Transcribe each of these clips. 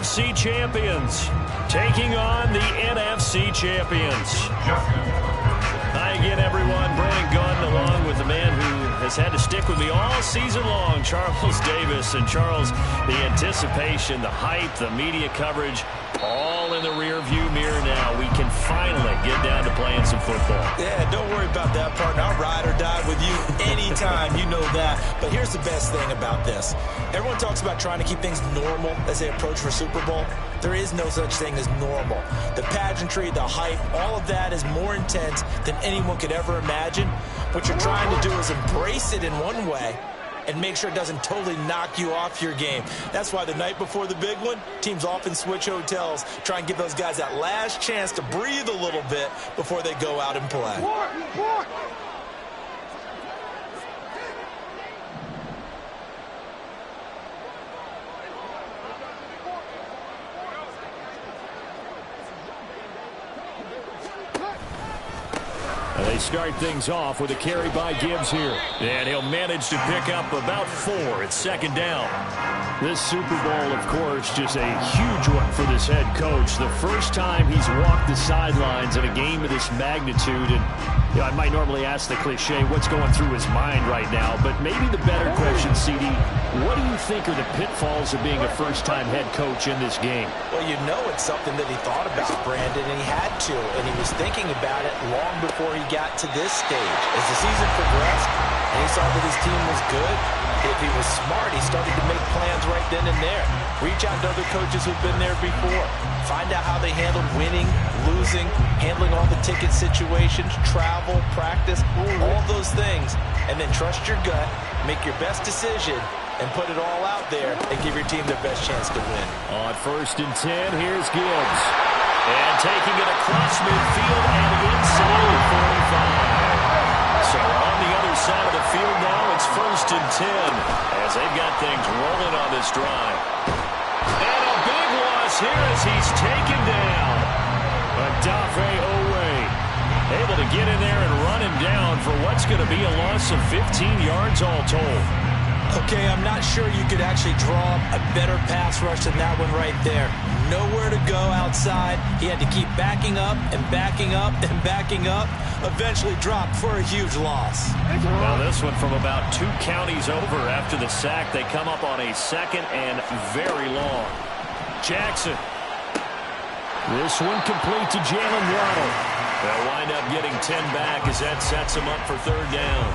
AFC champions taking on the NFC champions. Hi again, everyone. Brandon Gunn along with the man who has had to stick with me all season long, Charles Davis. And Charles, the anticipation, the hype, the media coverage, all in the rear-view mirror now. We can finally get down to playing some football. Yeah, don't worry about that, partner. I'll ride or die with you anytime. You know that. But here's the best thing about this. Everyone talks about trying to keep things normal as they approach for Super Bowl. There is no such thing as normal. The pageantry, the hype, all of that is more intense than anyone could ever imagine. What you're trying to do is embrace it in one way and make sure it doesn't totally knock you off your game. That's why the night before the big one, teams often switch hotels, try and give those guys that last chance to breathe a little bit before they go out and play. They start things off with a carry by Gibbs here. And he'll manage to pick up about 4. It's second down. This Super Bowl, of course, just a huge one for this head coach. The first time he's walked the sidelines in a game of this magnitude. And you know, I might normally ask the cliche, what's going through his mind right now? But maybe the better question, CD, what do you think are the pitfalls of being a first-time head coach in this game? Well, you know it's something that he thought about, Brandon, and he had to. And he was thinking about it long before he got to this stage. As the season progressed and he saw that his team was good, if he was smart, he started to make plans right then and there. Reach out to other coaches who've been there before. Find out how they handled winning, losing, handling all the ticket situations, travel, practice, all those things. And then trust your gut, make your best decision, and put it all out there and give your team their best chance to win. On 1st and 10, here's Gibbs. And taking it across midfield and inside the 45. So on the other side of the field now, it's 1st and 10 as they've got things rolling on this drive. And a big loss here as he's taken down. Adafe Owe able to get in there and run him down for what's going to be a loss of 15 yards all told. Okay, I'm not sure you could actually draw a better pass rush than that one right there. Nowhere to go outside. He had to keep backing up and backing up and backing up. Eventually dropped for a huge loss. Now this one from about 2 counties over after the sack. They come up on a 2nd and very long. Jackson. This one complete to Jalen Waddle. They'll wind up getting 10 back as that sets them up for 3rd down.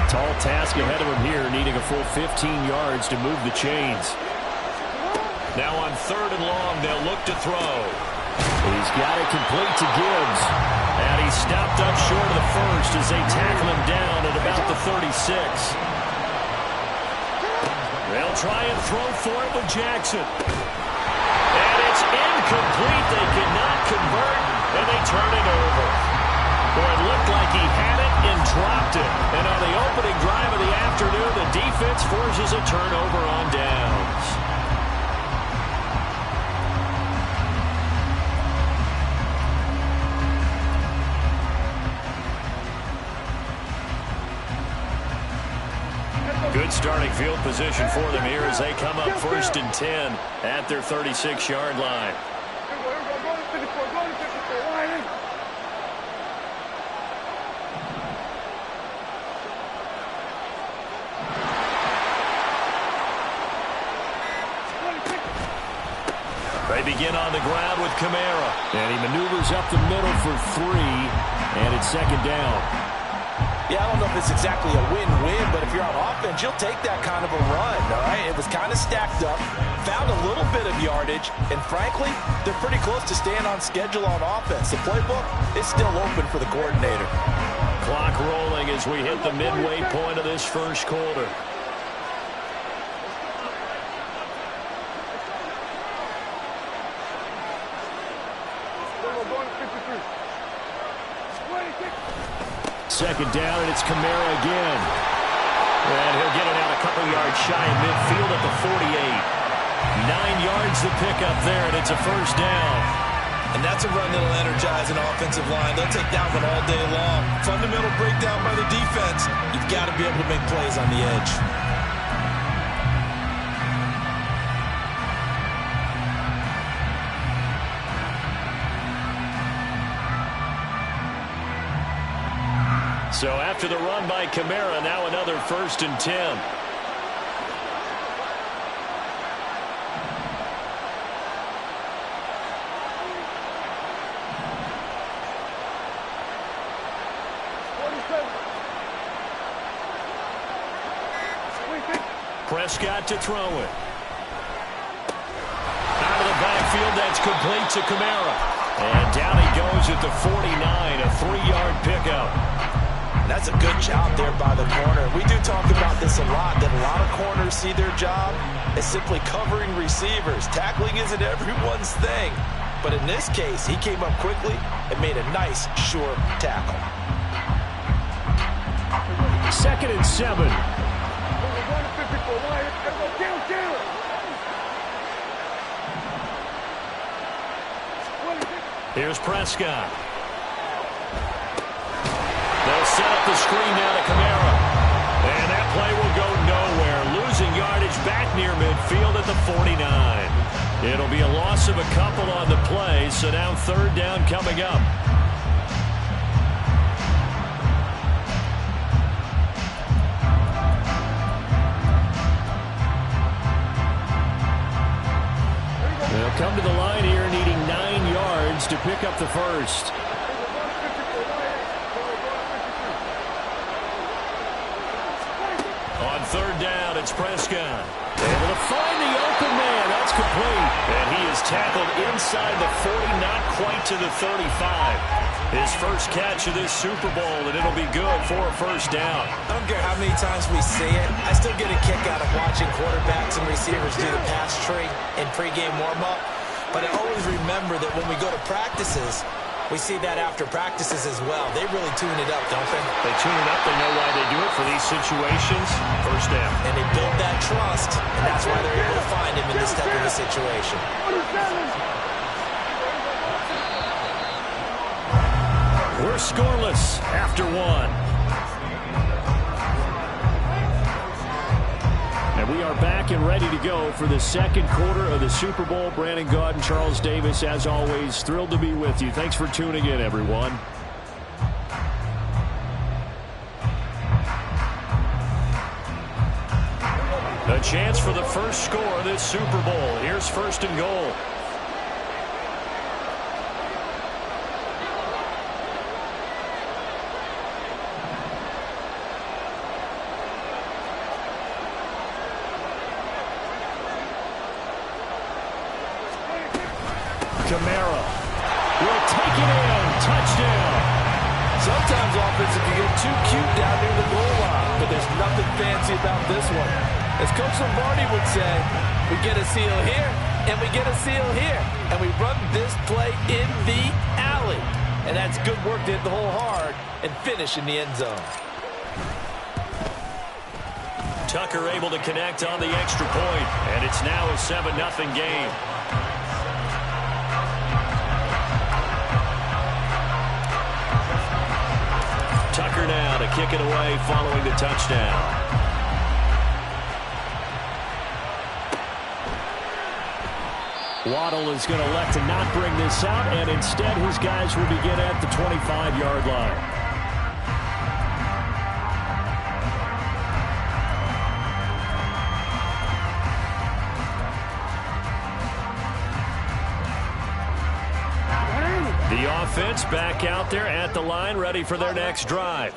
Tall task ahead of him here, needing a full 15 yards to move the chains. Now on 3rd and long, they'll look to throw. He's got it complete to Gibbs. And he's stopped up short of the 1st as they tackle him down at about the 36. They'll try and throw for it with Jackson. And it's incomplete. They cannot convert, and they turn it over. Boy, it looked like he had it and dropped it. And on the opening drive of the afternoon, the defense forces a turnover on downs. Good starting field position for them here as they come up 1st and 10 at their 36-yard line. They begin on the ground with Kamara. And he maneuvers up the middle for 3, and it's 2nd down. Yeah, I don't know if it's exactly a win-win, but if you're on offense, you'll take that kind of a run, all right? It was kind of stacked up, found a little bit of yardage, and frankly, they're pretty close to staying on schedule on offense. The playbook is still open for the coordinator. Clock rolling as we hit the midway point of this 1st quarter. Second down, and it's Kamara again. And he'll get it out a couple yards shy of midfield at the 48. 9 yards to pick up there, and it's a first down. And that's a run that'll energize an offensive line. They'll take that one all day long. Fundamental breakdown by the defense. You've got to be able to make plays on the edge. So after the run by Kamara, now another 1st and 10. Prescott to throw it. Out of the backfield, that's complete to Kamara. And down he goes at the 49, a 3-yard pickup. That's a good job there by the corner. We do talk about this a lot, that a lot of corners see their job as simply covering receivers. Tackling isn't everyone's thing. But in this case, he came up quickly and made a nice, short tackle. 2nd and 7. Here's Prescott. They'll set up the screen now to Kamara. And that play will go nowhere. Losing yardage back near midfield at the 49. It'll be a loss of a couple on the play, so now 3rd down coming up. They'll come to the line here needing 9 yards to pick up the first. On 3rd down, it's Prescott. Able to find the open man. That's complete. And he is tackled inside the 40, not quite to the 35. His first catch of this Super Bowl, and it'll be good for a first down. I don't care how many times we see it. I still get a kick out of watching quarterbacks and receivers do the pass tree in pregame warm-up. But I always remember that when we go to practices, we see that after practices as well. They really tune it up, don't they? They tune it up. They know why they do it for these situations. First down. And they build that trust, and that's why they're able to find him in this type of a situation. We're scoreless after 1. And we are back and ready to go for the 2nd quarter of the Super Bowl. Brandon Gaud and Charles Davis, as always, thrilled to be with you. Thanks for tuning in, everyone. A chance for the first score of this Super Bowl. Here's 1st and goal. Kamara will take it in. Touchdown. Sometimes offenses can get too cute down near the goal line, but there's nothing fancy about this one. As Coach Lombardi would say, we get a seal here, and we get a seal here, and we run this play in the alley. And that's good work to hit the hole hard and finish in the end zone. Tucker able to connect on the extra point, and it's now a 7-0 game. Tucker now to kick it away following the touchdown. Waddle is going to elect to not bring this out, and instead his guys will begin at the 25-yard line. The offense back out there at the line, ready for their next drive.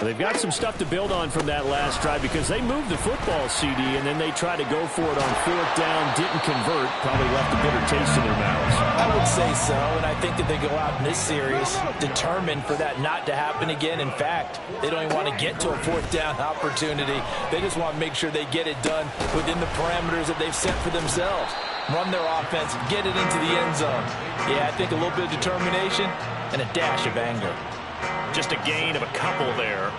They've got some stuff to build on from that last drive because they moved the football, CD, and then they tried to go for it on 4th down, didn't convert, probably left a bitter taste in their mouths. I would say so, and I think that they go out in this series determined for that not to happen again. In fact, they don't even want to get to a 4th down opportunity. They just want to make sure they get it done within the parameters that they've set for themselves. Run their offense, get it into the end zone. Yeah, I think a little bit of determination and a dash of anger. Just a gain of a couple there.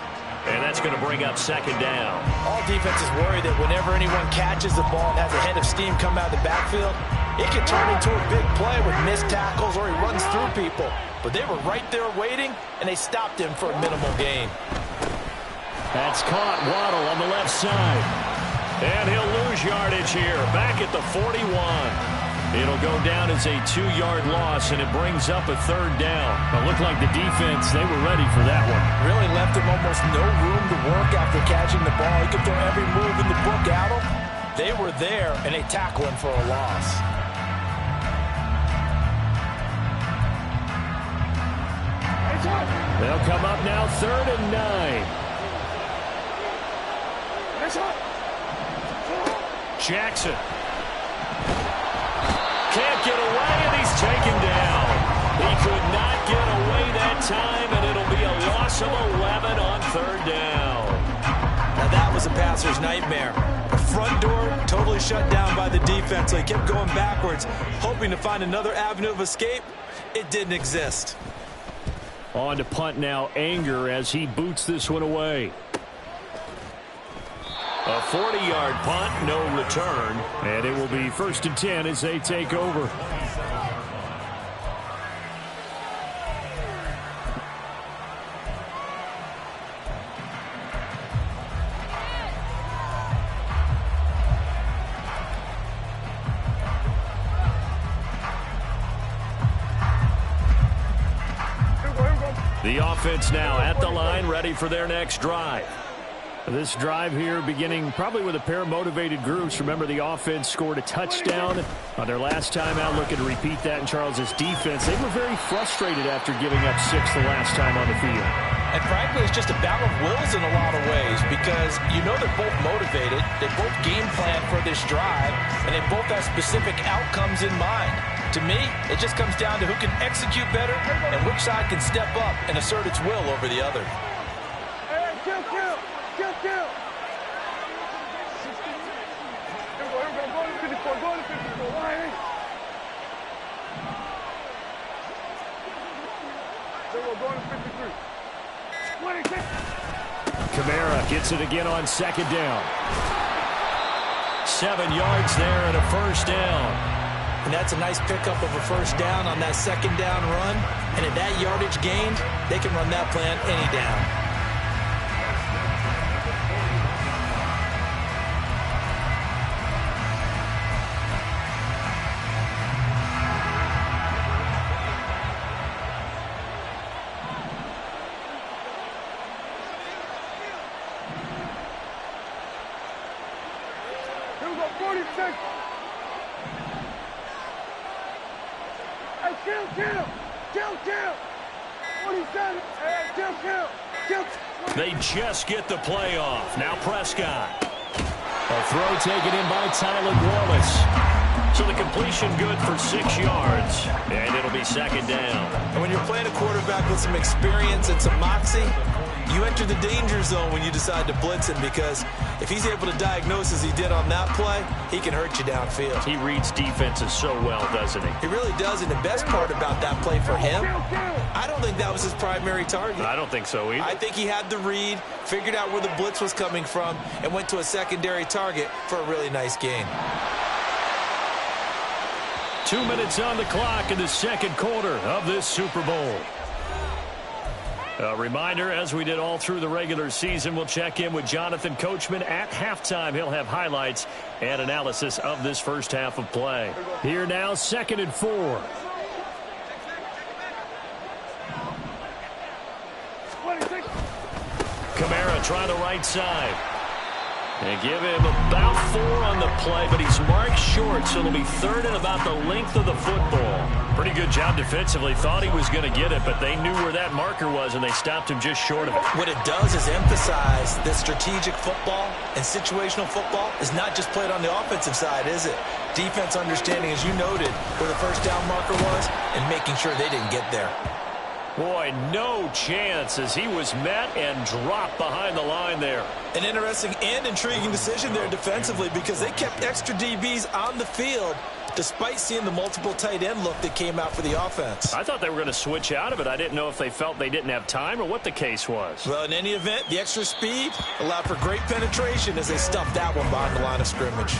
And that's going to bring up second down. All defenses worry that whenever anyone catches the ball and has a head of steam come out of the backfield, it can turn into a big play with missed tackles or he runs through people. But they were right there waiting, and they stopped him for a minimal gain. That's caught. Waddle on the left side. And he'll lose yardage here. Back at the 41. It'll go down as a 2-yard loss, and it brings up a third down. It looked like the defense, they were ready for that one. Really left him almost no room to work after catching the ball. He could throw every move in the book at him. They were there, and they tackle him for a loss. They'll come up now, 3rd and 9. Jackson. Can't get away, and he's taken down. He could not get away that time, and it'll be a loss of 11 on 3rd down. Now that was a passer's nightmare. The front door totally shut down by the defense, so he kept going backwards, hoping to find another avenue of escape. It didn't exist. On to punt now, Anger, as he boots this one away. A 40-yard punt, no return. And it will be 1st and 10 as they take over. The offense now at the line, ready for their next drive. This drive here beginning probably with a pair of motivated groups. Remember, the offense scored a touchdown on their last time out. Looking to repeat that in Charles's defense. They were very frustrated after giving up 6 the last time on the field. And frankly, it's just a battle of wills in a lot of ways because you know they're both motivated. They both game plan for this drive, and they both have specific outcomes in mind. To me, it just comes down to who can execute better and which side can step up and assert its will over the other. Kamara gets it again on 2nd down. 7 yards there and a 1st down. And that's a nice pickup of a 1st down on that 2nd down run. And at that yardage gained, they can run that plan any down. They just get the play off. Now Prescott. A throw taken in by Tyler Wallace. So the completion good for 6 yards. And it'll be 2nd down. And when you're playing a quarterback with some experience and some moxie, you enter the danger zone when you decide to blitz him because if he's able to diagnose as he did on that play, he can hurt you downfield. He reads defenses so well, doesn't he? He really does, and the best part about that play for him, I don't think that was his primary target. I don't think so either. I think he had the read, figured out where the blitz was coming from, and went to a secondary target for a really nice gain. 2 minutes on the clock in the 2nd quarter of this Super Bowl. A reminder, as we did all through the regular season, we'll check in with Jonathan Coachman at halftime. He'll have highlights and analysis of this first half of play. Here now, 2nd and 4. Kamara trying the right side. And give him about 4 on the play, but he's marked short, so it'll be 3rd and about the length of the football. Pretty good job defensively. Thought he was going to get it, but they knew where that marker was, and they stopped him just short of it. What it does is emphasize that strategic football and situational football is not just played on the offensive side, is it? Defense understanding, as you noted, where the 1st down marker was and making sure they didn't get there. Boy, no chance as he was met and dropped behind the line there. An interesting and intriguing decision there defensively because they kept extra DBs on the field despite seeing the multiple tight end look that came out for the offense. I thought they were going to switch out of it. I didn't know if they felt they didn't have time or what the case was. Well, in any event, the extra speed allowed for great penetration as they stuffed that one behind the line of scrimmage.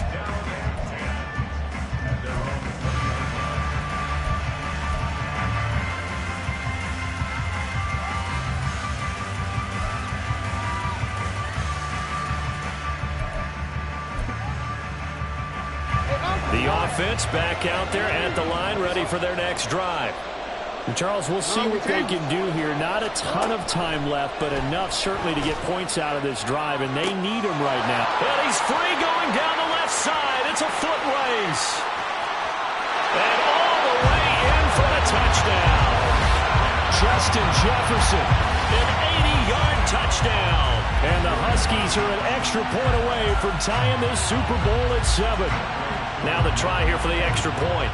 The offense back out there at the line, ready for their next drive. And Charles, we'll see what they can do here. Not a ton of time left, but enough certainly to get points out of this drive, and they need him right now. And he's free going down the left side. It's a foot race. And all the way in for the touchdown. Justin Jefferson, an 80-yard touchdown. And the Huskies are an extra point away from tying this Super Bowl at 7. Now the try here for the extra point.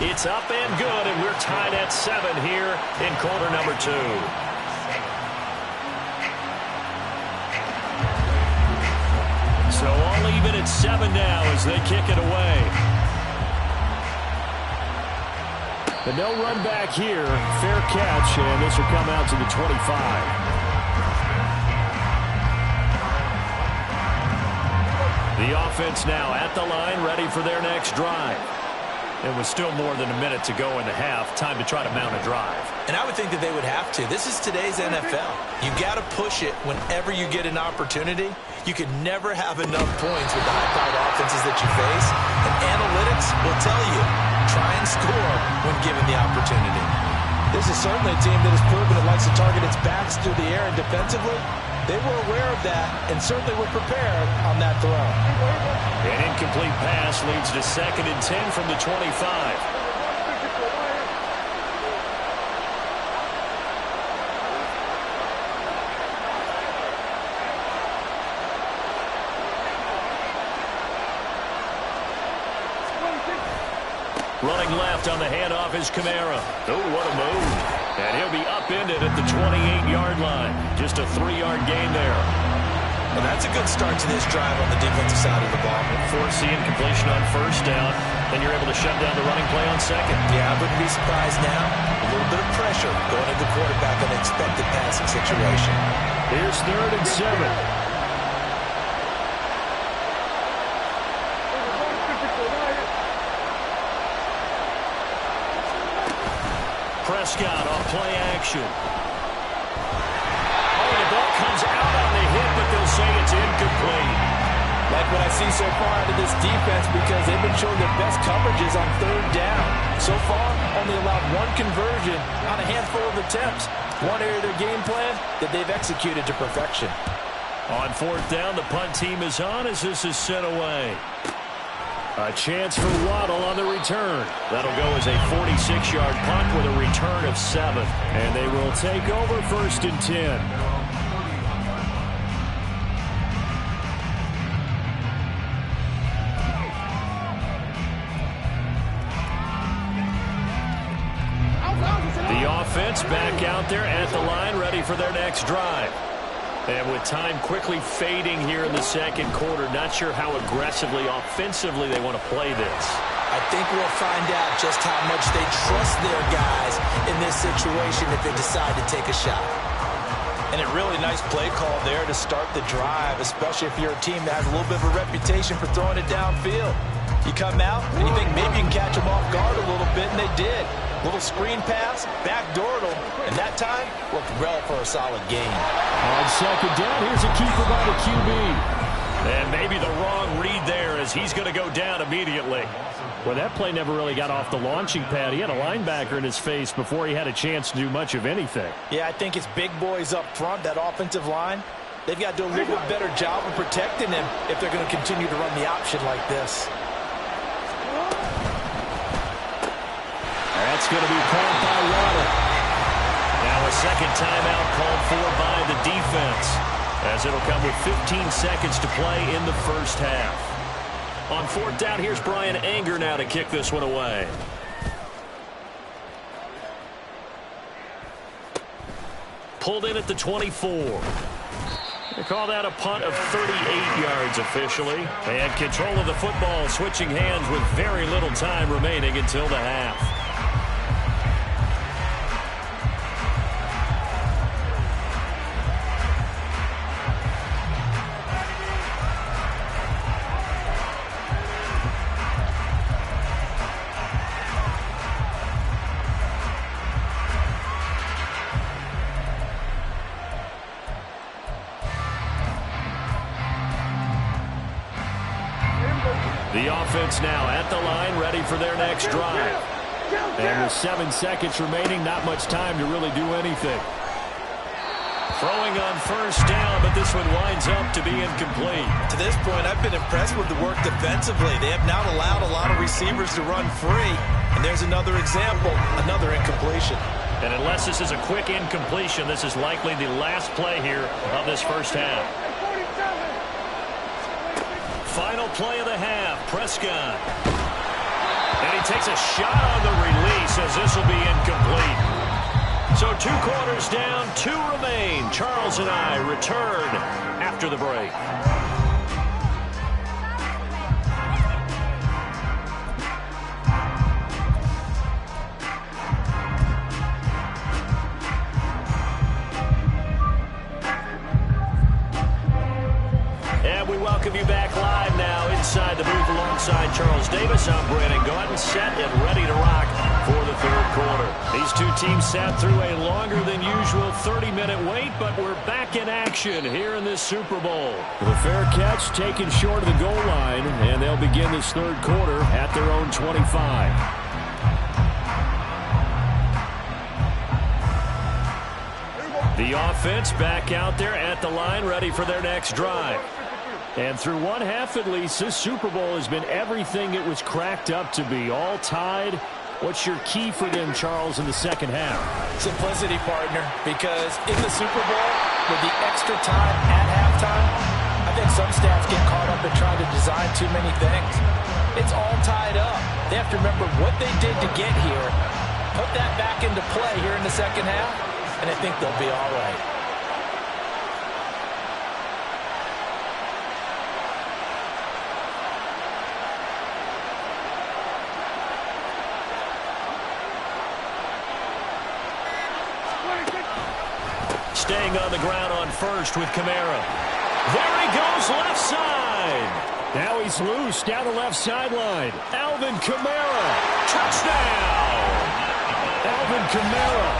It's up and good, and we're tied at 7 here in quarter number 2. So all even at 7 now as they kick it away. But no run back here. Fair catch, and this will come out to the 25. The offense now at the line, ready for their next drive. It was still more than a minute to go in the half. Time to try to mount a drive. And I would think that they would have to. This is today's NFL. You got to push it whenever you get an opportunity. You could never have enough points with the high-powered offenses that you face. And analytics will tell you, try and score when given the opportunity. This is certainly a team that has proven it likes to target its backs through the air, and defensively, they were aware of that and certainly were prepared on that throw. An incomplete pass leads to 2nd and 10 from the 25. Running left on the handoff is Kamara. Oh, what a move. And he'll be upended at the 28-yard line. Just a 3-yard gain there. Well, that's a good start to this drive on the defensive side of the ball. Forcing completion on first down. Then you're able to shut down the running play on 2nd. Yeah, I wouldn't be surprised now. A little bit of pressure going into the quarterback on an expected passing situation. Here's 3rd and 7. Prescott on play action. Oh, the ball comes out on the hit, but they'll say it's incomplete. Like what I see so far out of this defense because they've been showing their best coverages on 3rd down. So far, only allowed 1 conversion on a handful of attempts. One area of their game plan that they've executed to perfection. On 4th down, the punt team is on as this is sent away. A chance for Waddle on the return. That'll go as a 46-yard punt with a return of 7. And they will take over 1st and 10. The offense back out there at the line, ready for their next drive. And with time quickly fading here in the 2nd quarter, not sure how aggressively, offensively they want to play this. I think we'll find out just how much they trust their guys in this situation if they decide to take a shot. And a really nice play call there to start the drive, especially if you're a team that has a little bit of a reputation for throwing it downfield. You come out and you think maybe you can catch them off guard a little bit, and they did. Little screen pass, backdoored them, and that time worked well for a solid gain. On 2nd down, here's a keeper by the QB. And maybe the wrong read there as he's going to go down immediately. Well, that play never really got off the launching pad. He had a linebacker in his face before he had a chance to do much of anything. Yeah, I think it's big boys up front, that offensive line. They've got to do a little bit better job of protecting him if they're going to continue to run the option like this. That's going to be called by Waddle. Now a 2nd timeout called for by the defense, as it'll come with 15 seconds to play in the 1st half. On 4th down, here's Brian Anger now to kick this one away. pulled in at the 24. They call that a punt of 38 yards officially. And control of the football switching hands with very little time remaining until the half. The offense now at the line, ready for their next drive. And with 7 seconds remaining, not much time to really do anything. Throwing on first down, but this one winds up to be incomplete. To this point, I've been impressed with the work defensively. They have not allowed a lot of receivers to run free. And there's another example, another incompletion. And unless this is a quick incompletion, this is likely the last play here of this first half. Final play of the half, Prescott. And he takes a shot on the release as this will be incomplete. So 2 quarters down, 2 remain. Charles and I return after the break. Welcome you back live now inside the booth alongside Charles Davis. I'm Brandon Gaudin, set and ready to rock for the third quarter. These two teams sat through a longer than usual 30-minute wait, but we're back in action here in this Super Bowl. The fair catch taken short of the goal line, and they'll begin this third quarter at their own 25. The offense back out there at the line, ready for their next drive. And through one half at least, this Super Bowl has been everything it was cracked up to be. All tied. What's your key for them, Charles, in the second half? Simplicity, partner, because in the Super Bowl, with the extra time at halftime, I think some staffs get caught up in trying to design too many things. It's all tied up. They have to remember what they did to get here, put that back into play here in the second half, and I think they'll be all right. Staying on the ground on first with Kamara. There he goes, left side. Now he's loose down the left sideline. Alvin Kamara, touchdown. Alvin Kamara,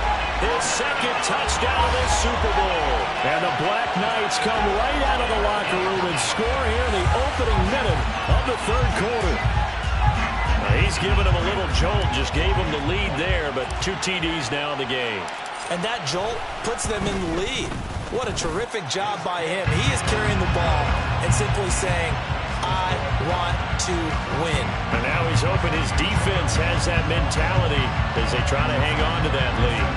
his second touchdown of this Super Bowl. And the Black Knights come right out of the locker room and score here in the opening minute of the third quarter. He's given him a little jolt, just gave him the lead there, but 2 TDs now in the game. And that jolt puts them in the lead. What a terrific job by him. He is carrying the ball and simply saying, I want to win. And now he's hoping his defense has that mentality as they try to hang on to that lead.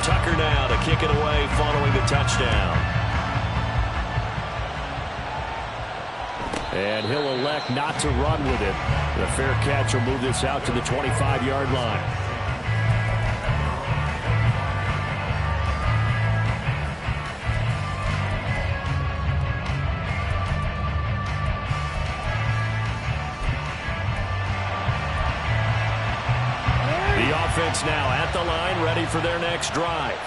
Tucker now to kick it away following the touchdown. And he'll elect not to run with it. The fair catch will move this out to the 25-yard line. The offense now at the line, ready for their next drive.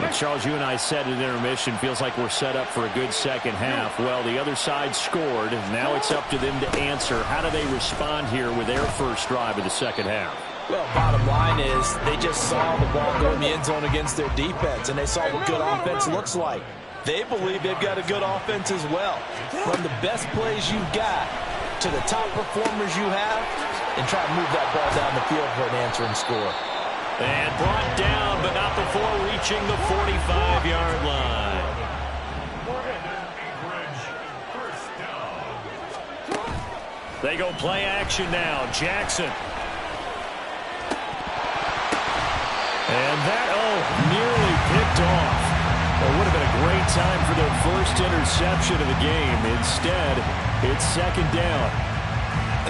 And Charles, you and I said at intermission, feels like we're set up for a good second half. Well, the other side scored. Now it's up to them to answer. How do they respond here with their first drive of the second half? Well, bottom line is they just saw the ball go in the end zone against their defense, and they saw what good offense looks like. They believe they've got a good offense as well. From the best plays you've got to the top performers you have, and try to move that ball down the field for an answering score. And brought down, but not before reaching the 45-yard line. They go play action now. Jackson. And that, nearly picked off. It would have been a great time for their first interception of the game. Instead, it's second down.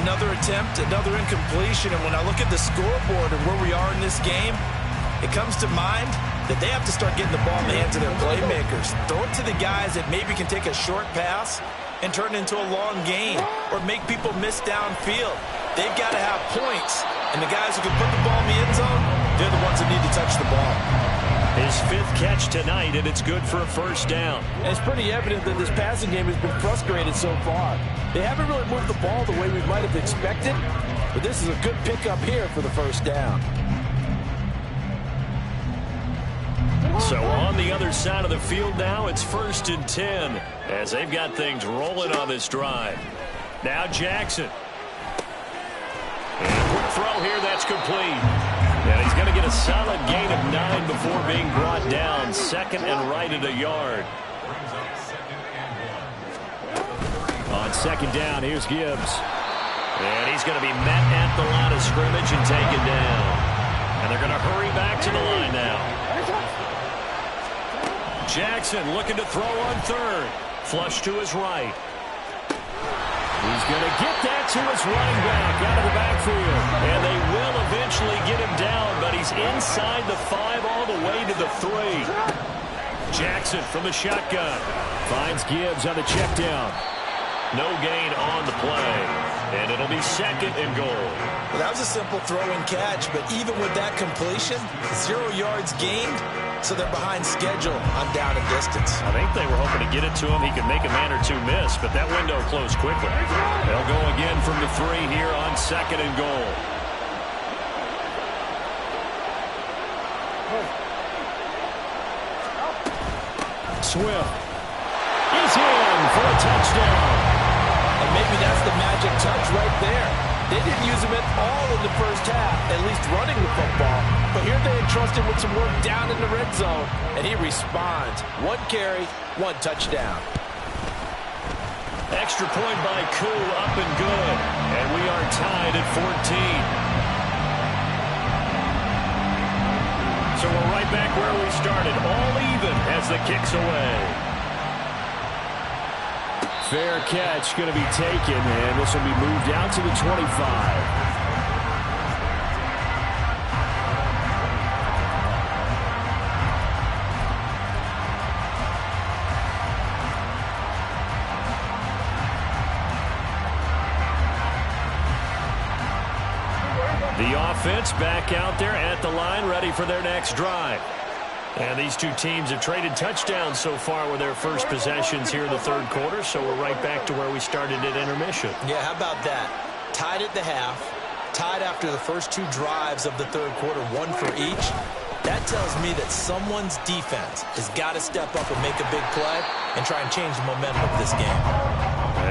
Another attempt, another incompletion, and when I look at the scoreboard and where we are in this game, it comes to mind that they have to start getting the ball in the hands of their playmakers. Throw it to the guys that maybe can take a short pass and turn it into a long gain or make people miss downfield. They've got to have points, and the guys who can put the ball in the end zone, they're the ones that need to touch the ball. His 5th catch tonight, and it's good for a first down. And it's pretty evident that this passing game has been frustrated so far. They haven't really moved the ball the way we might have expected, but this is a good pickup here for the first down. So on the other side of the field now, it's 1st and 10 as they've got things rolling on this drive. Now Jackson. And a quick throw here, that's complete. And he's going to get a solid gain of 9 before being brought down. 2nd and right at a yard. On 2nd down, here's Gibbs. And he's going to be met at the line of scrimmage and taken down. And they're going to hurry back to the line now. Jackson looking to throw on 3rd. Flush to his right. He's going to get that to his running back out of the backfield. And they will eventually get him down, but he's inside the 5 all the way to the 3. Jackson from the shotgun. Finds Gibbs on the check down. No gain on the play. And it'll be 2nd and goal. Well, that was a simple throw and catch, but even with that completion, 0 yards gained, so they're behind schedule on down and distance. I think they were hoping to get it to him. He could make a man or two miss, but that window closed quickly. They'll go again from the 3 here on 2nd and goal. Swift is in for a touchdown. And maybe that's the magic touch right there. They didn't use him at all in the first half, at least running the football. But here they entrust him with some work down in the red zone, and he responds. 1 carry, 1 touchdown. Extra point by Koo, up and good. And we are tied at 14. So we're right back where we started, all even as the kick's away. Fair catch going to be taken, and this will be moved out to the 25. The offense back out there at the line, ready for their next drive. And these two teams have traded touchdowns so far with their first possessions here in the 3rd quarter, so we're right back to where we started at intermission. Yeah, how about that? Tied at the half, tied after the first 2 drives of the 3rd quarter, 1 for each. That tells me that someone's defense has got to step up and make a big play and try and change the momentum of this game.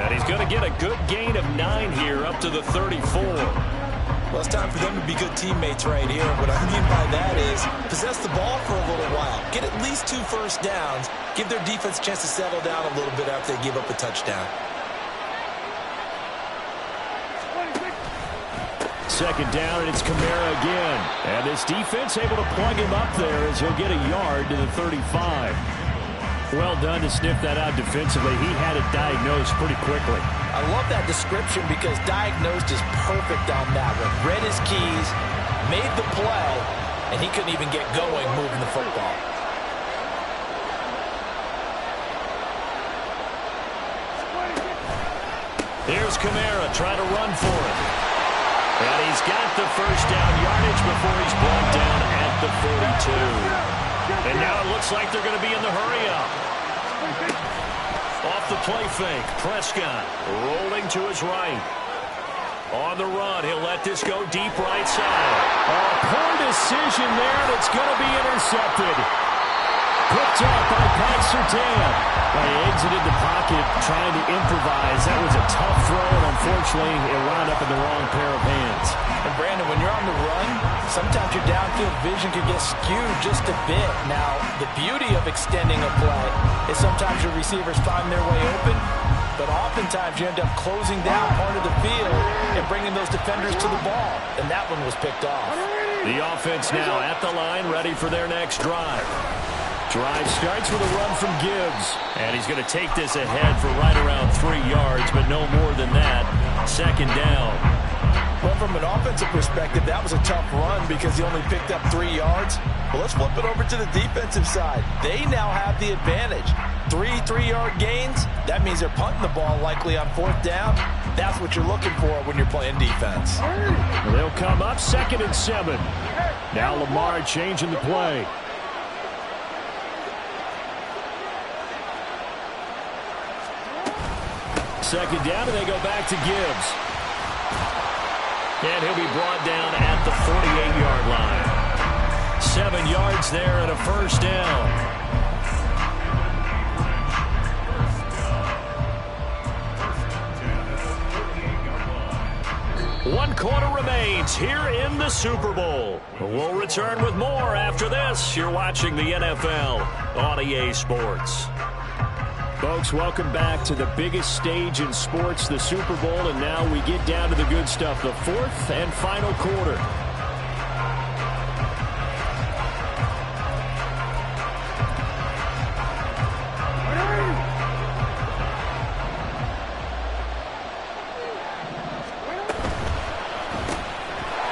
And he's going to get a good gain of 9 here up to the 34. Well, it's time for them to be good teammates right here. What I mean by that is possess the ball for a little while. Get at least 2 first downs. Give their defense a chance to settle down a little bit after they give up a touchdown. 2nd down, and it's Kamara again. And this defense able to plug him up there as he'll get a yard to the 35. Well done to sniff that out defensively. He had it diagnosed pretty quickly. I love that description because diagnosed is perfect on that one. Read his keys, made the play, and he couldn't even get going moving the football. Here's Kamara trying to run for it. And he's got the first down yardage before he's brought down at the 42. And now it looks like they're going to be in the hurry-up. Off the play fake, Prescott rolling to his right. On the run, he'll let this go deep right side. A poor decision there, and it's going to be intercepted. Picked up by Pat Surtain. He exited the pocket trying to improvise. That was a tough throw, and unfortunately, it wound up in the wrong pair of hands. And Brandon, when you're on the run, sometimes your downfield vision can get skewed just a bit. Now, the beauty of extending a play is sometimes your receivers find their way open, but oftentimes you end up closing down part of the field and bringing those defenders to the ball, and that one was picked off. The offense now at the line, ready for their next drive. Drive starts with a run from Gibbs, and he's going to take this ahead for right around 3 yards, but no more than that Second down. Well, from an offensive perspective, that was a tough run because he only picked up 3 yards. Well, let's flip it over to the defensive side. They now have the advantage. 3 3-yard gains. That means they're punting the ball likely on 4th down. That's what you're looking for when you're playing defense. They'll come up 2nd and 7. Now Lamar changing the play. Second down, and they go back to Gibbs. And he'll be brought down at the 48-yard line. 7 yards there and a first down. One quarter remains here in the Super Bowl. We'll return with more after this. You're watching the NFL on EA Sports. Folks, welcome back to the biggest stage in sports, the Super Bowl, and now we get down to the good stuff, the 4th and final quarter.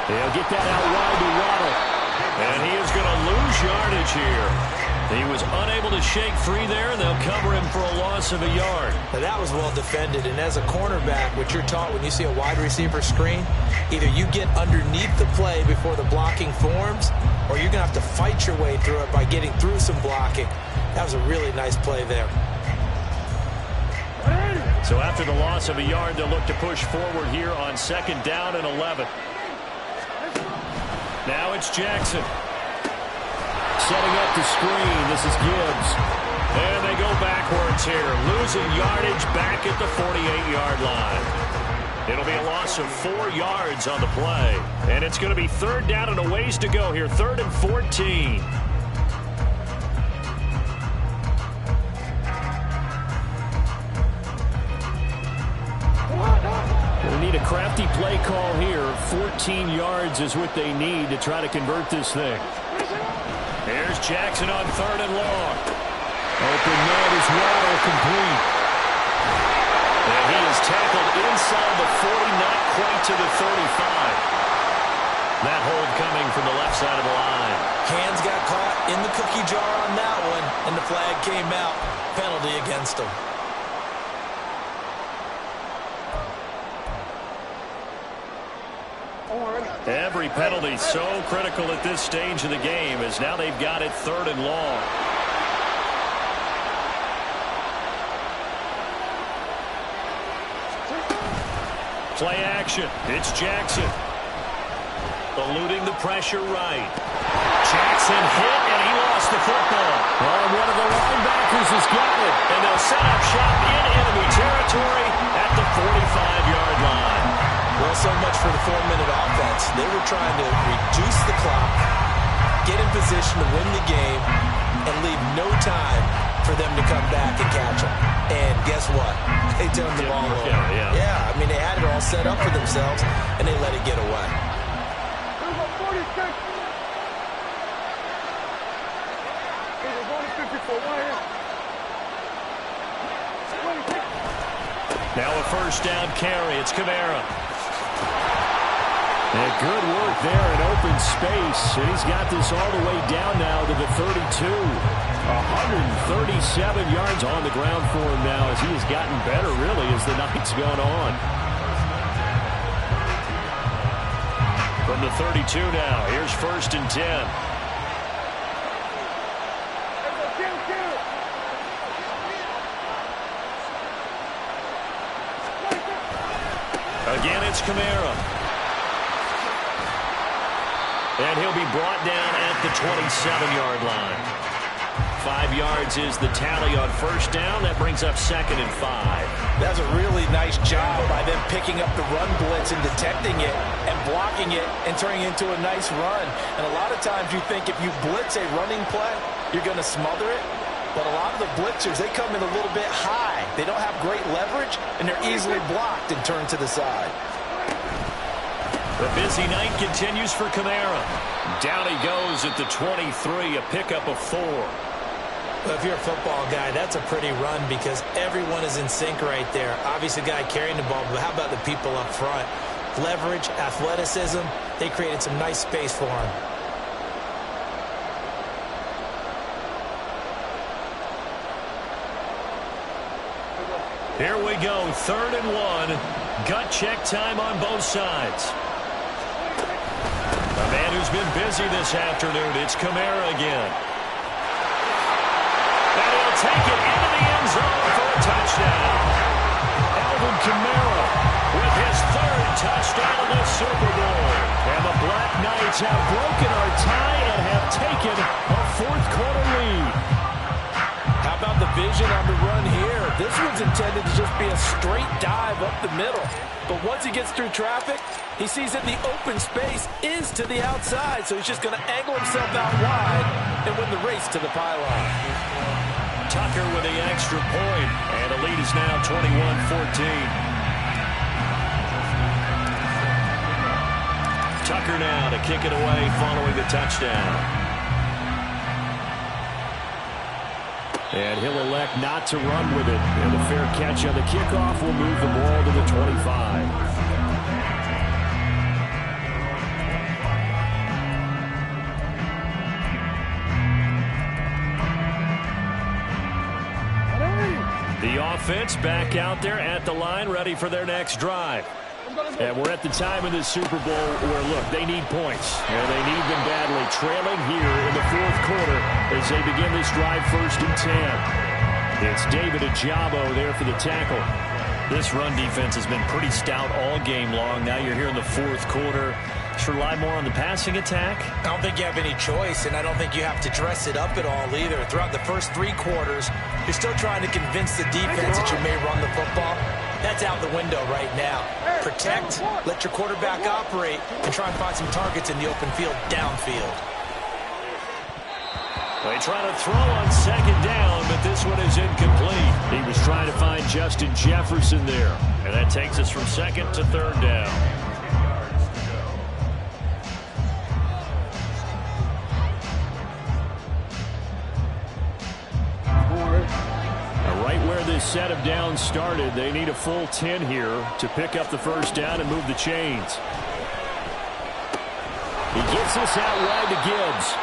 They'll get that out wide to Waddle. And he is going to lose yardage here. He was unable to shake free there, and they'll cover him for a loss of a yard. Now, that was well defended, and as a cornerback, what you're taught when you see a wide receiver screen, either you get underneath the play before the blocking forms, or you're going to have to fight your way through it by getting through some blocking. That was a really nice play there. So after the loss of a yard, they'll look to push forward here on 2nd down and 11. Now it's Jackson. Setting up the screen. This is Gibbs. And they go backwards here. Losing yardage back at the 48-yard line. It'll be a loss of 4 yards on the play. And it's going to be 3rd down and a ways to go here. 3rd and 14. They need a crafty play call here. 14 yards is what they need to try to convert this thing. Here's Jackson on 3rd and long. Open man is Waddle, complete. And he is tackled inside the 40, not quite to the 35. That hold coming from the left side of the line. Hands got caught in the cookie jar on that one, and the flag came out. Penalty against him. Every penalty so critical at this stage of the game, as now they've got it 3rd and long. Play action. It's Jackson. Eluding the pressure right. Jackson hit, and he lost the football. Oh, one of the linebackers has got it. And they'll set up shop in enemy territory at the 45-yard line. Well, so much for the 4-minute offense. They were trying to reduce the clock, get in position to win the game, and leave no time for them to come back and catch them. And guess what? They turned the ball over. Yeah, I mean, they had it all set up for themselves, and they let it get away. Now a 1st down carry. It's Kamara. And good work there in open space. And he's got this all the way down now to the 32. 137 yards on the ground for him now as he has gotten better, really, as the night's gone on. From the 32 now, here's 1st and 10. Again, it's Kamara. And he'll be brought down at the 27-yard line. 5 yards is the tally on 1st down. That brings up 2nd and 5. That's a really nice job by them picking up the run blitz and detecting it and blocking it and turning it into a nice run. And a lot of times you think if you blitz a running play, you're going to smother it. But a lot of the blitzers, they come in a little bit high. They don't have great leverage, and they're easily blocked and turned to the side. The busy night continues for Kamara. Down he goes at the 23, a pickup of 4. Well, if you're a football guy, that's a pretty run because everyone is in sync right there. Obviously, the guy carrying the ball, but how about the people up front? Leverage, athleticism, they created some nice space for him. Here we go, 3rd and 1. Gut check time on both sides. A man who's been busy this afternoon, it's Kamara again. And he'll take it into the end zone for a touchdown. Alvin Kamara with his 3rd touchdown in the Super Bowl. And the Black Knights have broken our tie and have taken a 4th quarter lead. How about the vision on the run here? This one's intended to just be a straight dive up the middle. But once he gets through traffic, he sees that the open space is to the outside, so he's just going to angle himself out wide and win the race to the pylon. Tucker with the extra point, and the lead is now 21-14. Tucker now to kick it away following the touchdown. And he'll elect not to run with it. And a fair catch on the kickoff will move the ball to the 25. The offense back out there at the line, ready for their next drive. And we're at the time in this Super Bowl where, look, they need points. And they need them badly. Trailing here in the 4th quarter as they begin this drive 1st and 10. It's David Ajabo there for the tackle. This run defense has been pretty stout all game long. Now you're here in the 4th quarter. Should rely more on the passing attack? I don't think you have any choice, and I don't think you have to dress it up at all either. Throughout the first 3 quarters, you're still trying to convince the defense that you may run the football. That's out the window right now. Protect, let your quarterback operate, and try and find some targets in the open field downfield. They try to throw on 2nd down, but this one is incomplete. He was trying to find Justin Jefferson there. And that takes us from 2nd to 3rd down. Right where this set of downs started, they need a full 10 here to pick up the 1st down and move the chains. He gets this out wide to Gibbs.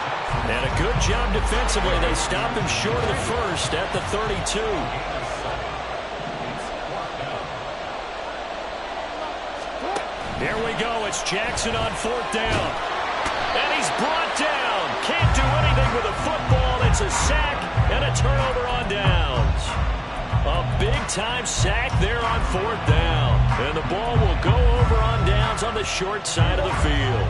And a good job defensively. They stop him short of the 1st at the 32. There we go. It's Jackson on 4th down. And he's brought down. Can't do anything with a football. It's a sack and a turnover on downs. A big-time sack there on 4th down. And the ball will go over on downs on the short side of the field.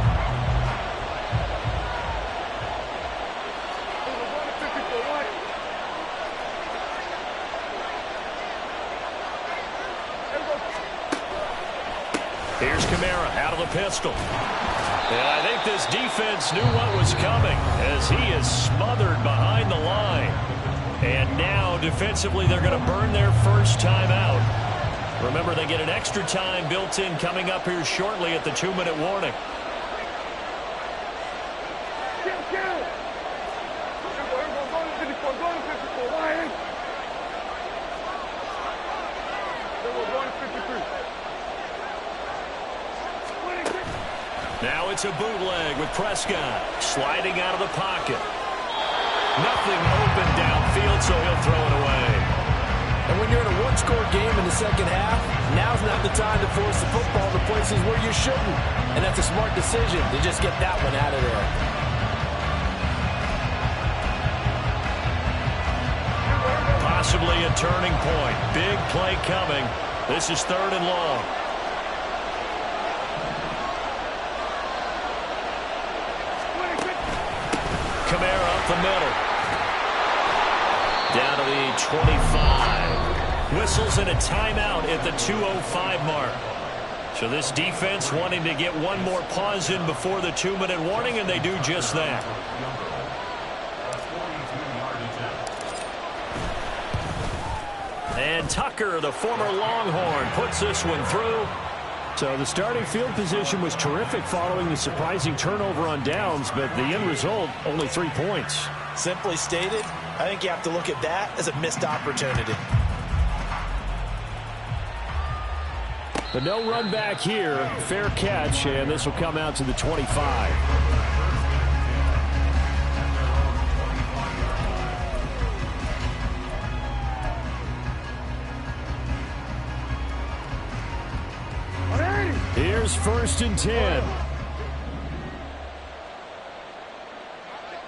Here's Kamara out of the pistol. And I think this defense knew what was coming as he is smothered behind the line. And now, defensively, they're going to burn their 1st time out. Remember, they get an extra time built in coming up here shortly at the 2-minute warning. Now it's a bootleg with Prescott sliding out of the pocket. Nothing open downfield, so he'll throw it away. And when you're in a 1-score game in the 2nd half, now's not the time to force the football to places where you shouldn't. And that's a smart decision to just get that one out of there. Possibly a turning point. Big play coming. This is 3rd and long. Kamara up the middle. Down to the 25. Whistles and a timeout at the 2:05 mark. So this defense wanting to get one more pause in before the 2-minute warning, and they do just that. And Tucker, the former Longhorn, puts this one through. So the starting field position was terrific following the surprising turnover on downs, but the end result, only 3 points. Simply stated, I think you have to look at that as a missed opportunity. But no run back here. Fair catch, and this will come out to the 25. Here's 1st and 10.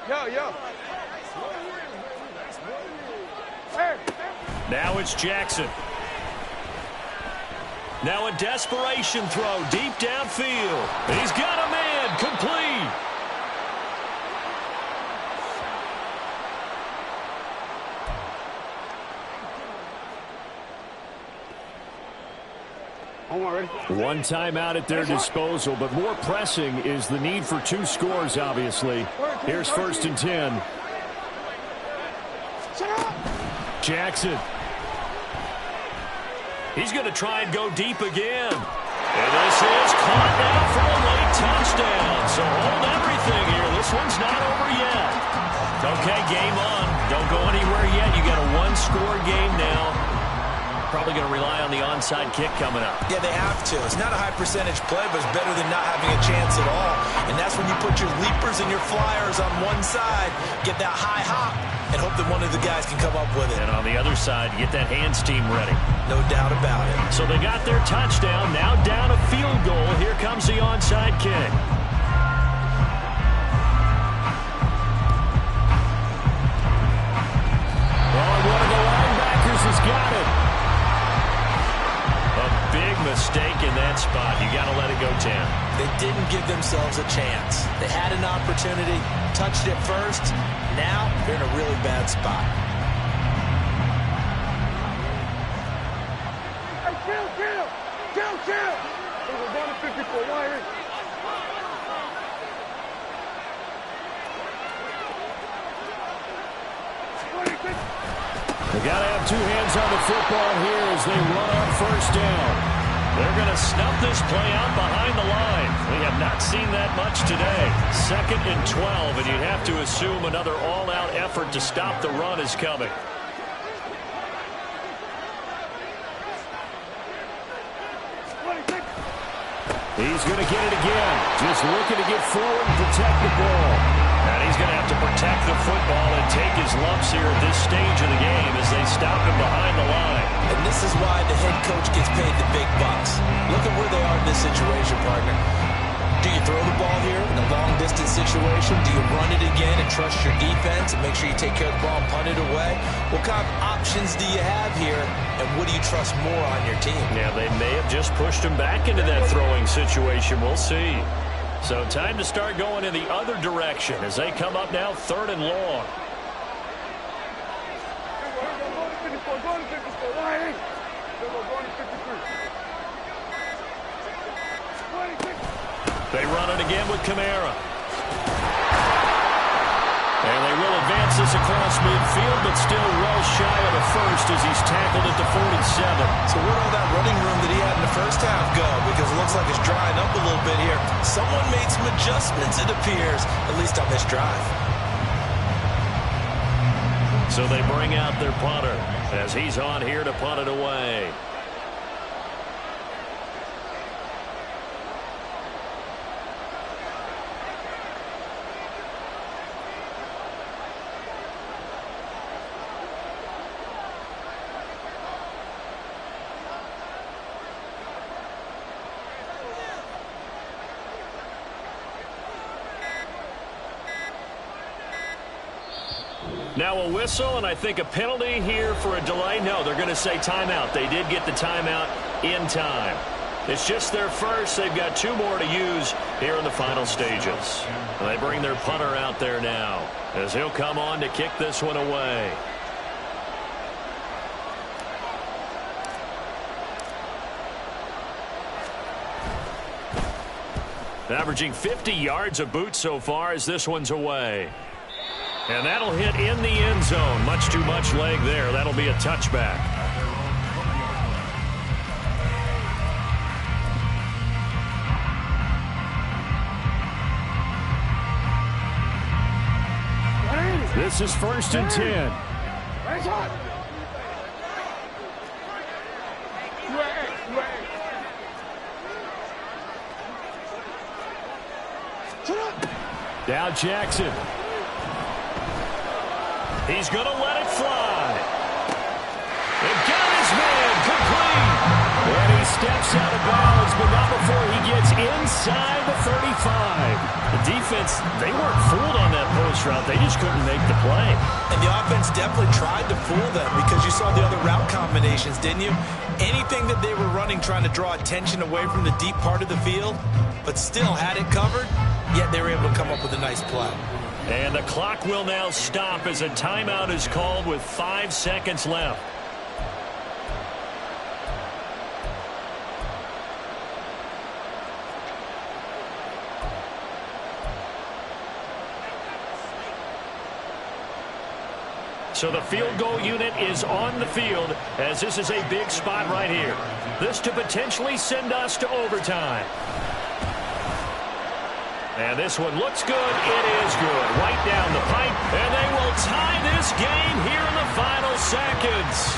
Yo. Now it's Jackson. Now a desperation throw deep downfield. He's got a man, complete. One timeout at their disposal, but more pressing is the need for 2 scores, obviously. Here's 1st and 10. Jackson. He's going to try and go deep again. And this is caught now for a late touchdown. So hold everything here. This one's not over yet. Okay, game on. Don't go anywhere yet. You got a 1-score game now. Probably going to rely on the onside kick coming up. Yeah, they have to. It's not a high percentage play, but it's better than not having a chance at all. And that's when you put your leapers and your flyers on one side, get that high hop, and hope that one of the guys can come up with it. And on the other side, get that hands team ready. No doubt about it. So they got their touchdown. Now down a field goal. Here comes the onside kick. Oh, one of the linebackers has got it. Big mistake in that spot. You got to let it go 10. They didn't give themselves a chance. They had an opportunity, touched it first. Now they're in a really bad spot. Hey, chill. We're going to 54 wire. They got to have 2 hands on the football here as they run on 1st down. They're going to snuff this play out behind the line. We have not seen that much today. 2nd and 12, and you'd have to assume another all-out effort to stop the run is coming. He's going to get it again. Just looking to get forward and protect the ball. And he's going to have to protect the football and take his lumps here at this stage of the game as they stop him behind the line. And this is why the head coach gets paid the big bucks. Look at where they are in this situation, partner. Do you throw the ball here in a long-distance situation? Do you run it again and trust your defense and make sure you take care of the ball and punt it away? What kind of options do you have here, and what do you trust more on your team? Yeah, they may have just pushed him back into that throwing situation. We'll see. So time to start going in the other direction as they come up now 3rd and long. They run it again with Kamara. And they will advance this across midfield, but still well shy of the first as he's tackled at the 47. So where'd all that running room that he had in the first half go? Because it looks like it's drying up a little bit here. Someone made some adjustments, it appears, at least on this drive. So they bring out their punter as he's on here to punt it away. Now a whistle, and I think a penalty here for a delay. No, they're going to say timeout. They did get the timeout in time. It's just their first. They've got 2 more to use here in the final stages. And they bring their punter out there now as he'll come on to kick this one away. Averaging 50 yards a boot so far as this one's away. And that'll hit in the end zone. Much too much leg there. That'll be a touchback. This is 1st and 10. Hands hot. Now Jackson. He's going to let it fly. And got his man complete. And he steps out of bounds, but not before he gets inside the 35. The defense, they weren't fooled on that post route. They just couldn't make the play. And the offense definitely tried to fool them because you saw the other route combinations, didn't you? Anything that they were running trying to draw attention away from the deep part of the field, but still had it covered, yet they were able to come up with a nice play. And the clock will now stop as a timeout is called with 5 seconds left. So the field goal unit is on the field as this is a big spot right here. This to potentially send us to overtime. And this one looks good. It is good. Right down the pipe. And they will tie this game here in the final seconds.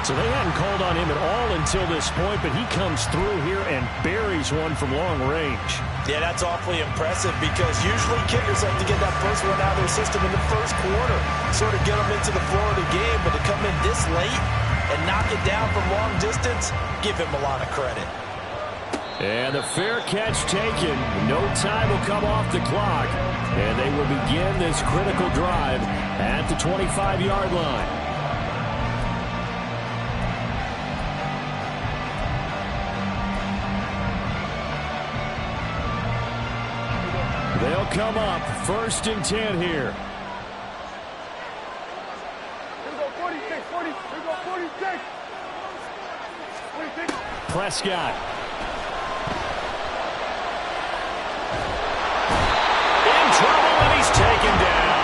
So they hadn't called on him at all until this point, but he comes through here and buries one from long range. Yeah, that's awfully impressive because usually kickers like to get that first one out of their system in the first quarter, sort of get them into the flow of the game, but to come in this late and knock it down from long distance, give him a lot of credit. And the fair catch taken. No time will come off the clock, and they will begin this critical drive at the 25-yard line. They'll come up 1st and 10 here. Here we go, 46, 40. Here we go, 46. 46. Prescott. In trouble, and he's taken down.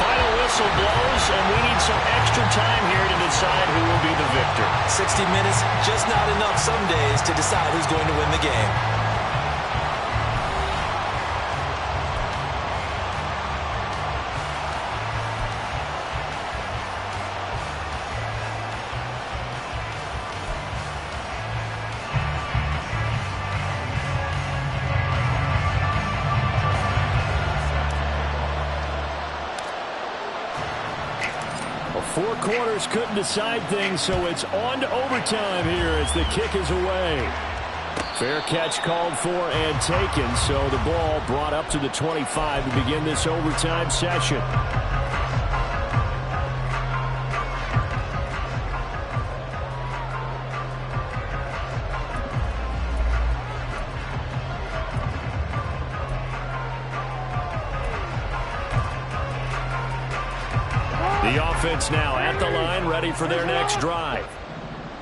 Final whistle blows, and we need some extra time here to decide who will be the victor. 60 minutes, just not enough some days to decide who's going to win the game. Four quarters couldn't decide things, so it's on to overtime here as the kick is away. Fair catch called for and taken, so the ball brought up to the 25 to begin this overtime session. The offense now at the line, ready for their next drive.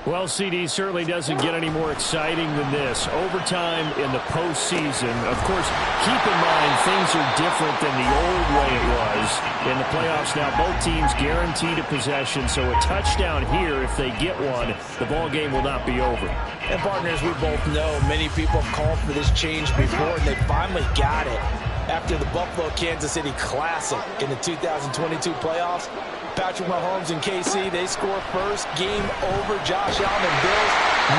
Well, CD certainly doesn't get any more exciting than this. Overtime in the postseason. Of course, keep in mind things are different than the old way it was. In the playoffs now, both teams guaranteed a possession, so a touchdown here, if they get one, the ball game will not be over. And partners, we both know many people have called for this change before, and they finally got it. After the Buffalo-Kansas City Classic in the 2022 playoffs, Patrick Mahomes and KC, they score first. Game over. Josh Allen and Bills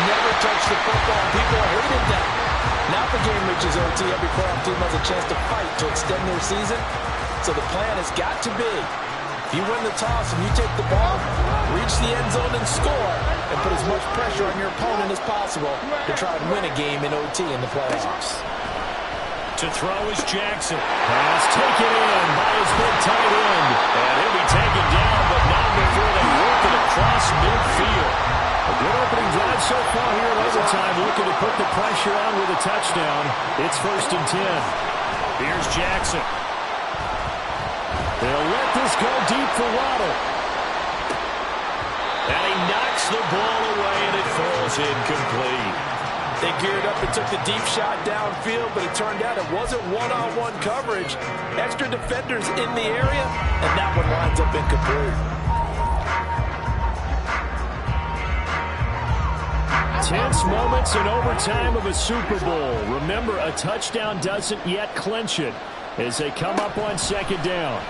never touched the football. People hated that. Now the game reaches OT. Every playoff team has a chance to fight to extend their season. So the plan has got to be, if you win the toss and you take the ball, reach the end zone and score, and put as much pressure on your opponent as possible to try and win a game in OT in the playoffs. To throw is Jackson. Pass taken in by his big tight end. And he'll be taken down, but not before they work it across midfield. A good opening drive so far here in overtime, looking to put the pressure on with a touchdown. It's 1st and 10. Here's Jackson. They'll let this go deep for Waddle. And he knocks the ball away, and it falls incomplete. They geared up and took the deep shot downfield, but it turned out it wasn't one-on-one coverage. Extra defenders in the area, and that one winds up incomplete. Tense moments in overtime of a Super Bowl. Remember, a touchdown doesn't yet clinch it. as they come up on second down.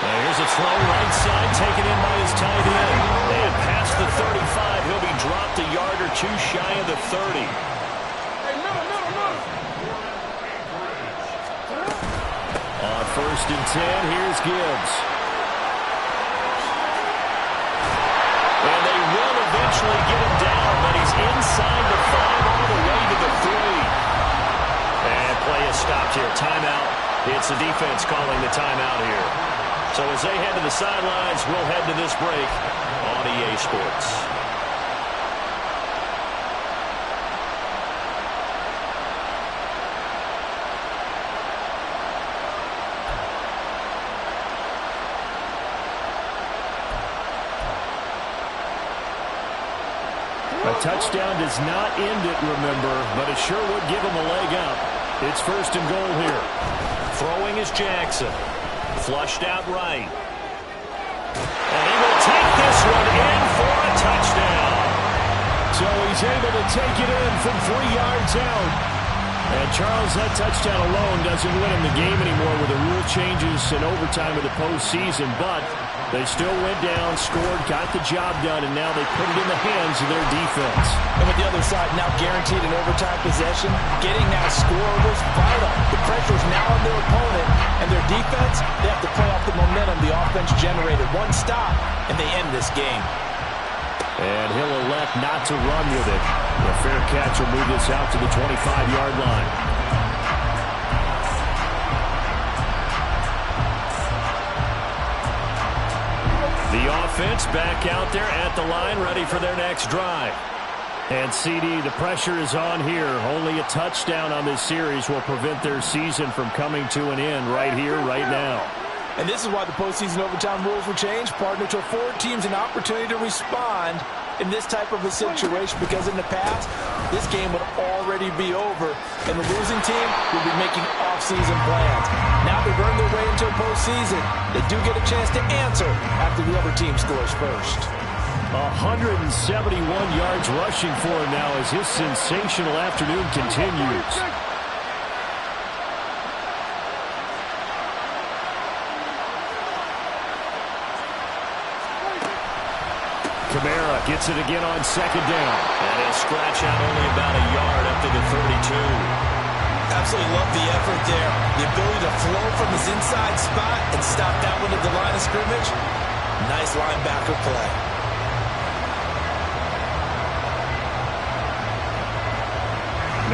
Here's a throw right side, taken in by his tight end. And past the 35, he'll be dropped a yard or two shy of the 30. On 1st and 10, here's Gibbs. And they will eventually get him down, but he's inside the 5 all the way to the 3. And play is stopped here. Timeout. It's the defense calling the timeout here. So as they head to the sidelines, we'll head to this break on EA Sports. A touchdown does not end it, remember, but it sure would give him a leg up. It's 1st and goal here. Throwing is Jackson. Flushed out right. And he will take this one in for a touchdown. So he's able to take it in from 3 yards out. And Charles, that touchdown alone doesn't win him the game anymore with the rule changes and overtime of the postseason, but they still went down, scored, got the job done, and now they put it in the hands of their defense. And with the other side now guaranteed an overtime possession, getting that score was vital. The pressure is now on their opponent, and their defense, they have to play off the momentum the offense generated. One stop, and they end this game. And he'll elect not to run with it. A fair catch will move this out to the 25-yard line. The offense back out there at the line, ready for their next drive. And CD, the pressure is on here. Only a touchdown on this series will prevent their season from coming to an end right here, right now. And this is why the postseason overtime rules were changed, partner, to afford teams an opportunity to respond in this type of a situation, because in the past, this game would already be over, and the losing team would be making off-season plans. Now they've earned their way into a postseason. They do get a chance to answer after the other team scores first. 171 yards rushing for him now as his sensational afternoon continues. Kamara gets it again on second down. And he'll scratch out only about a yard up to the 32. Absolutely love the effort there. The ability to flow from his inside spot and stop that one at the line of scrimmage. Nice linebacker play.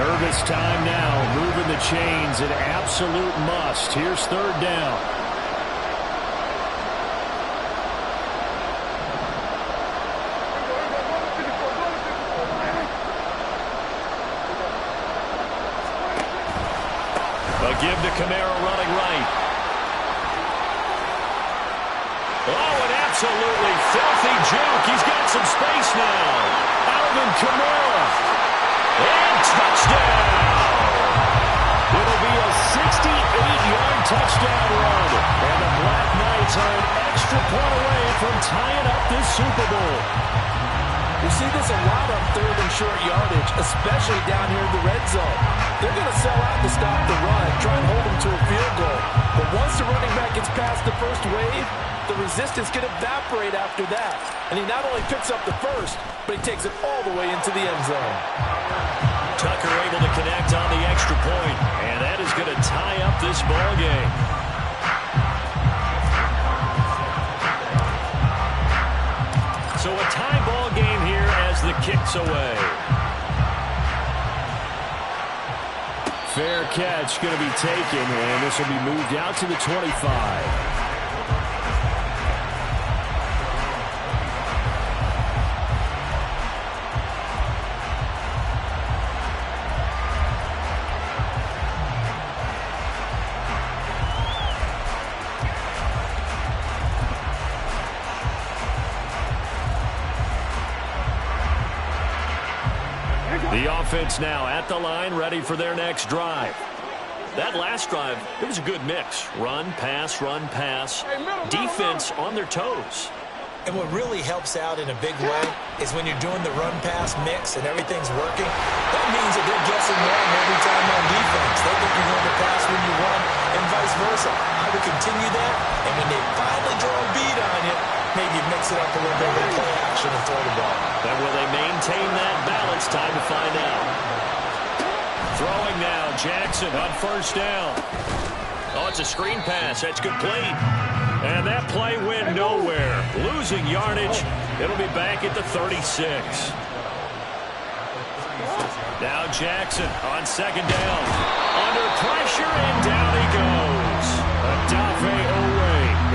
Nervous time now, moving the chains, an absolute must. Here's 3rd down. Give to Kamara running right. Oh, an absolutely filthy juke. He's got some space now. Alvin Kamara. And touchdown. It'll be a 68-yard touchdown run. And the Black Knights are an extra point away from tying up this Super Bowl. We see this a lot on 3rd and short yardage, especially down here in the red zone. They're going to sell out to stop the run, try and hold them to a field goal. But once the running back gets past the first wave, the resistance can evaporate after that. And he not only picks up the first, but he takes it all the way into the end zone. Tucker able to connect on the extra point, and that is going to tie up this ball game. So a tie ball game here as the kick's away. Fair catch going to be taken, and this will be moved out to the 25. The offense now at the line, ready for their next drive. That last drive, it was a good mix. Run, pass, defense on their toes. And what really helps out in a big way is when you're doing the run-pass mix and everything's working, that means that they're guessing wrong every time on defense. They think you're going to pass when you run and vice versa. I would continue that, and when they finally draw a beat on you, maybe mix it up a little bit with play action and throw the ball. And will they maintain that balance? Time to find out. Throwing now, Jackson on first down. Oh, it's a screen pass. That's complete. And that play went nowhere. Losing yardage. It'll be back at the 36. Now Jackson on second down. Under pressure, and down he goes. Adafe Owe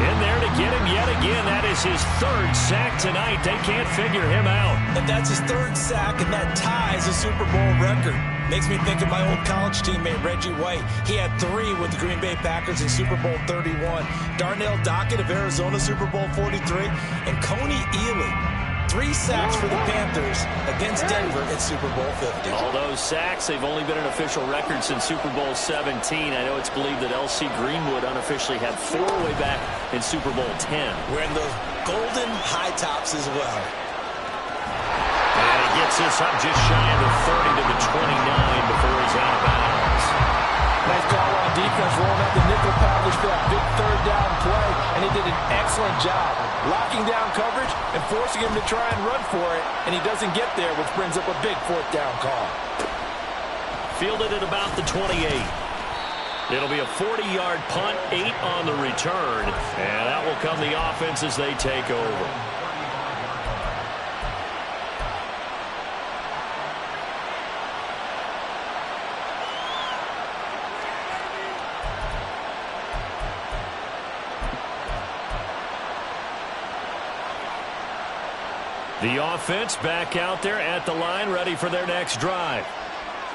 in there to get him yet again. That is his third sack tonight. They can't figure him out. And that's his third sack, and that ties a Super Bowl record. Makes me think of my old college teammate, Reggie White. He had 3 with the Green Bay Packers in Super Bowl 31. Darnell Dockett of Arizona, Super Bowl 43. And Coney Ealy, 3 sacks for the Panthers against Denver in Super Bowl 50. All those sacks, they've only been an official record since Super Bowl 17. I know it's believed that L.C. Greenwood unofficially had 4 way back in Super Bowl 10. Wearing those golden high tops as well. And he gets this up just shy of the 30 to the 29 before he's out of bounds. Nice call on defense, rolling out the nickel package for that big third down play, and he did an excellent job locking down coverage and forcing him to try and run for it, and he doesn't get there, which brings up a big fourth down call. Fielded at about the 28. It'll be a 40-yard punt, 8 on the return, and that will come the offense as they take over. The offense back out there at the line, ready for their next drive.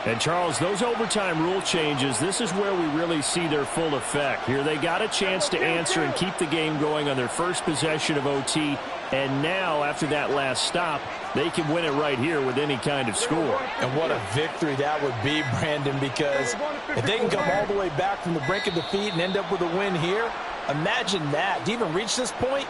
And, Charles, those overtime rule changes, this is where we really see their full effect. Here they got a chance to answer and keep the game going on their first possession of OT. And now, after that last stop, they can win it right here with any kind of score. And what a victory that would be, Brandon, because if they can come all the way back from the brink of defeat and end up with a win here, imagine that. To even reach this point,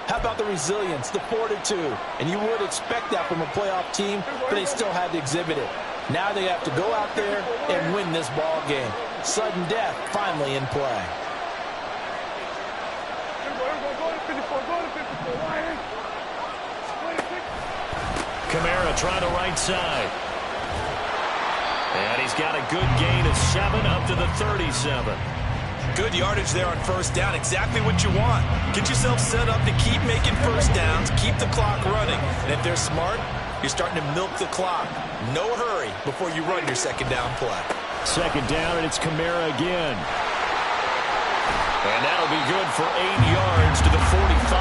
how about the resilience, the fortitude? And you would expect that from a playoff team, but they still had to exhibit it. Now they have to go out there and win this ball game. Sudden death finally in play. Kamara trying to right side. And he's got a good gain of 7 up to the 37. Good yardage there on first down. Exactly what you want. Get yourself set up to keep making first downs, keep the clock running. And if they're smart, you're starting to milk the clock. No hurry before you run your second down play. Second down, and it's Kamara again. And that'll be good for 8 yards to the 45.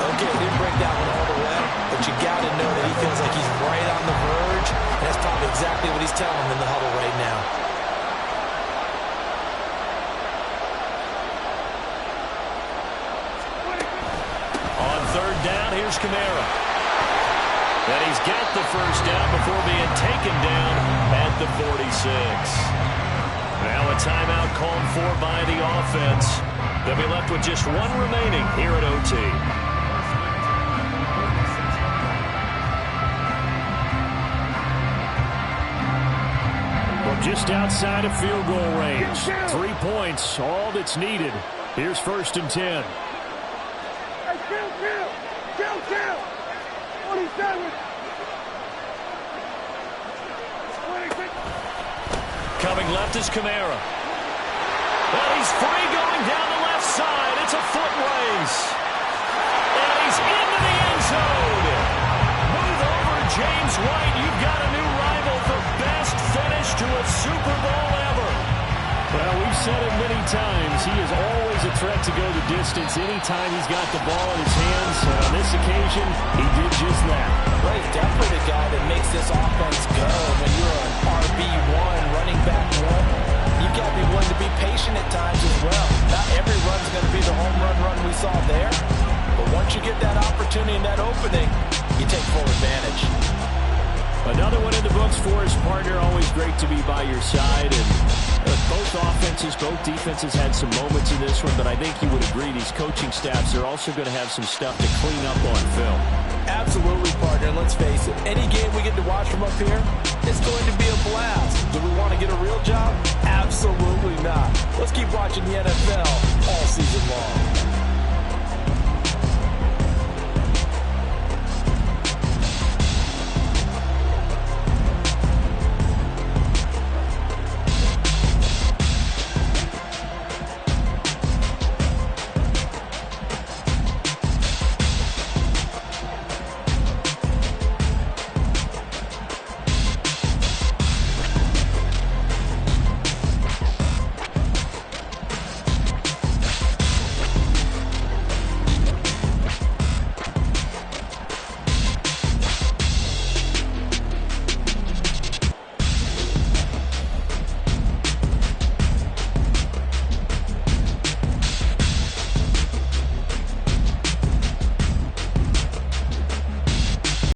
Okay, didn't break that one all the way, but you got to know that he feels like he's right on the verge, and that's probably exactly what he's telling them in the huddle right now. On third down, here's Kamara. And he's got the first down before being taken down at the 46. Now a timeout called for by the offense. They'll be left with just 1 remaining here at OT. Just outside of field goal range. 3 points, all that's needed. Here's first and 10. Hey, kill. 27. 26. Coming left is Kamara. And he's free going down the left side. It's a foot race. And he's into the end zone. Move over, James White. You've got a new rival for best finish to a Super Bowl ever. Well, we've said it many times. He is always a threat to go the distance anytime he's got the ball in his hands. And on this occasion, he did just that. Well, he's definitely the guy that makes this offense go. When you're an RB1, running back 1, you've got to be willing to be patient at times as well. Not every run's going to be the home run we saw there. But once you get that opportunity and that opening, you take full advantage. Another one in the books for his partner. Always great to be by your side. And both offenses, both defenses had some moments in this one, but I think you would agree these coaching staffs are also going to have some stuff to clean up on film. Absolutely, partner. Let's face it, any game we get to watch from up here, it's going to be a blast. Do we want to get a real job? Absolutely not. Let's keep watching the NFL all season long.